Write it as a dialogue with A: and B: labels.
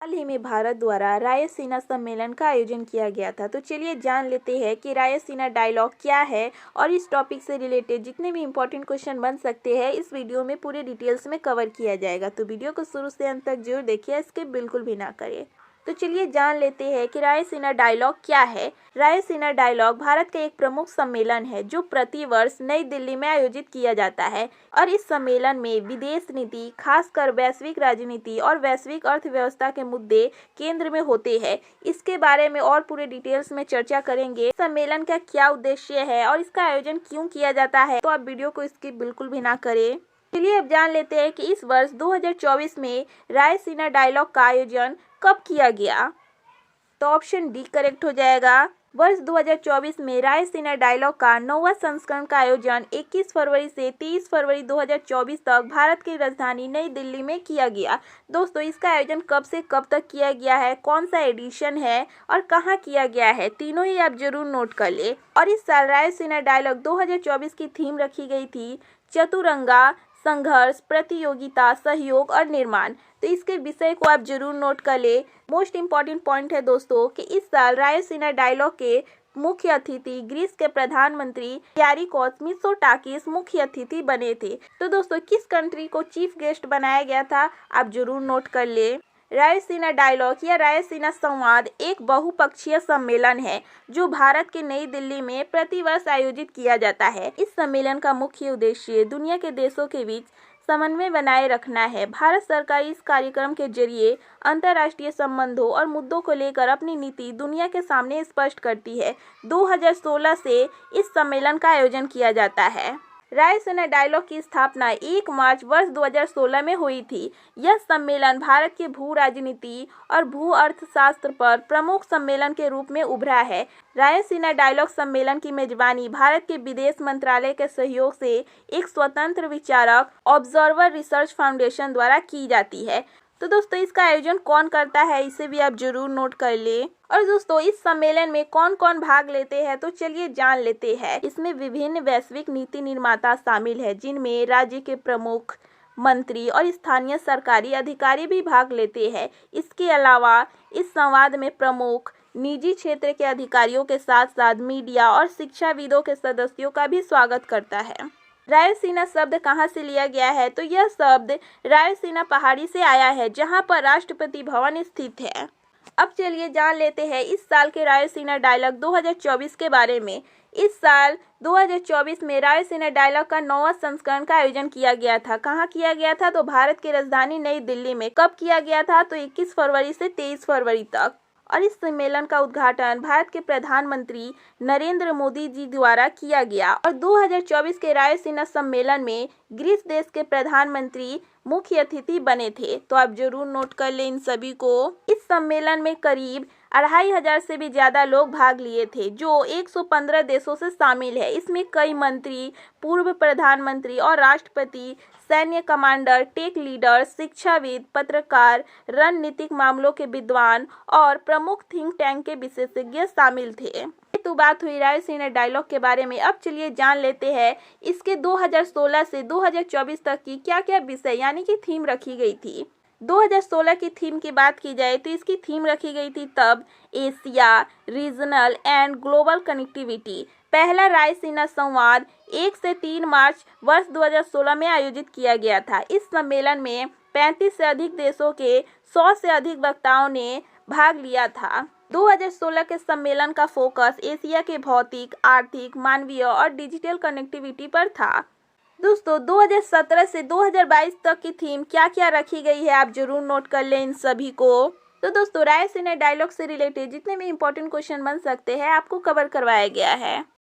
A: हाल ही में भारत द्वारा रायसीना सम्मेलन का आयोजन किया गया था। तो चलिए जान लेते हैं कि रायसीना डायलॉग क्या है और इस टॉपिक से रिलेटेड जितने भी इंपॉर्टेंट क्वेश्चन बन सकते हैं इस वीडियो में पूरे डिटेल्स में कवर किया जाएगा। तो वीडियो को शुरू से अंत तक जरूर देखिए, स्किप बिल्कुल भी ना करें। तो चलिए जान लेते हैं कि रायसीना डायलॉग क्या है। रायसीना डायलॉग भारत का एक प्रमुख सम्मेलन है जो प्रतिवर्ष नई दिल्ली में आयोजित किया जाता है और इस सम्मेलन में विदेश नीति, खासकर वैश्विक राजनीति और वैश्विक अर्थव्यवस्था के मुद्दे केंद्र में होते हैं। इसके बारे में और पूरे डिटेल्स में चर्चा करेंगे। सम्मेलन का क्या उद्देश्य है और इसका आयोजन क्यों किया जाता है, तो आप वीडियो को स्किप बिल्कुल भी ना करें। चलिए अब जान लेते हैं कि इस वर्ष 2024 में रायसीना डायलॉग का आयोजन कब किया गया। तो ऑप्शन डी करेक्ट हो जाएगा। वर्ष 2024 में रायसीना डायलॉग का 9वां संस्करण का आयोजन 21 फरवरी से 23 फरवरी 2024 तक भारत की राजधानी नई दिल्ली में किया गया। दोस्तों, इसका आयोजन कब से कब तक किया गया है, कौन सा एडिशन है और कहाँ किया गया है, तीनों ही आप जरूर नोट कर ले। और इस साल रायसीना डायलॉग 2024 की थीम रखी गई थी चतुरंगा, संघर्ष, प्रतियोगिता, सहयोग और निर्माण। तो इसके विषय को आप जरूर नोट कर ले। मोस्ट इम्पॉर्टेंट पॉइंट है दोस्तों कि इस साल रायसीना डायलॉग के मुख्य अतिथि ग्रीस के प्रधानमंत्री यारिकोस मित्सोटाकिस मुख्य अतिथि बने थे। तो दोस्तों, किस कंट्री को चीफ गेस्ट बनाया गया था, आप जरूर नोट कर ले। रायसीना डायलॉग या रायसीना संवाद एक बहुपक्षीय सम्मेलन है जो भारत के नई दिल्ली में प्रतिवर्ष आयोजित किया जाता है। इस सम्मेलन का मुख्य उद्देश्य दुनिया के देशों के बीच समन्वय बनाए रखना है। भारत सरकार इस कार्यक्रम के जरिए अंतर्राष्ट्रीय संबंधों और मुद्दों को लेकर अपनी नीति दुनिया के सामने स्पष्ट करती है। 2016 से इस सम्मेलन का आयोजन किया जाता है। रायसीना डायलॉग की स्थापना 1 मार्च वर्ष 2016 में हुई थी। यह सम्मेलन भारत के भू राजनीति और भू अर्थशास्त्र पर प्रमुख सम्मेलन के रूप में उभरा है। रायसीना डायलॉग सम्मेलन की मेजबानी भारत के विदेश मंत्रालय के सहयोग से एक स्वतंत्र विचारक ऑब्जर्वर रिसर्च फाउंडेशन द्वारा की जाती है। तो दोस्तों, इसका आयोजन कौन करता है, इसे भी आप जरूर नोट कर ले। और दोस्तों, इस सम्मेलन में कौन कौन भाग लेते हैं, तो चलिए जान लेते हैं। इसमें विभिन्न वैश्विक नीति निर्माता शामिल है जिनमें राज्य के प्रमुख, मंत्री और स्थानीय सरकारी अधिकारी भी भाग लेते हैं। इसके अलावा इस संवाद में प्रमुख निजी क्षेत्र के अधिकारियों के साथ साथ मीडिया और शिक्षाविदों के सदस्यों का भी स्वागत करता है। रायसीना शब्द कहाँ से लिया गया है, तो यह शब्द रायसीना पहाड़ी से आया है जहाँ पर राष्ट्रपति भवन स्थित है। अब चलिए जान लेते हैं इस साल के रायसीना डायलॉग 2024 के बारे में। इस साल 2024 में रायसीना डायलॉग का 9वां संस्करण का आयोजन किया गया था। कहाँ किया गया था, तो भारत की राजधानी नई दिल्ली में। कब किया गया था, तो 21 फरवरी से 23 फरवरी तक। और इस सम्मेलन का उद्घाटन भारत के प्रधानमंत्री नरेंद्र मोदी जी द्वारा किया गया। और 2024 के रायसीना सम्मेलन में ग्रीस देश के प्रधानमंत्री मुख्य अतिथि बने थे। तो आप जरूर नोट कर लें इन सभी को। इस सम्मेलन में करीब 2500 से भी ज्यादा लोग भाग लिए थे जो 115 देशों से शामिल है। इसमें कई मंत्री, पूर्व प्रधानमंत्री और राष्ट्रपति, सैन्य कमांडर, टेक लीडर, शिक्षाविद, पत्रकार, रणनीतिक मामलों के विद्वान और प्रमुख थिंक टैंक के विशेषज्ञ शामिल थे। तो बात हुई रायसीना डायलॉग के बारे में। अब चलिए जान लेते हैं इसके 2016 से 2024 तक की क्या क्या विषय यानी कि थीम रखी गई थी। 2016 की थीम की बात की जाए तो इसकी थीम रखी गई थी तब Asia, regional and global connectivity. पहला रायसीना संवाद 1 से 3 मार्च वर्ष 2016 में आयोजित किया गया था। इस सम्मेलन में 35 से अधिक देशों के 100 से अधिक वक्ताओं ने भाग लिया था। 2016 के सम्मेलन का फोकस एशिया के भौतिक, आर्थिक, मानवीय और डिजिटल कनेक्टिविटी पर था। दोस्तों, 2017 से 2022 तक की थीम क्या क्या रखी गई है, आप जरूर नोट कर लें इन सभी को। तो दोस्तों, रायसीना डायलॉग से रिलेटेड जितने भी इंपॉर्टेंट क्वेश्चन बन सकते हैं आपको कवर करवाया गया है।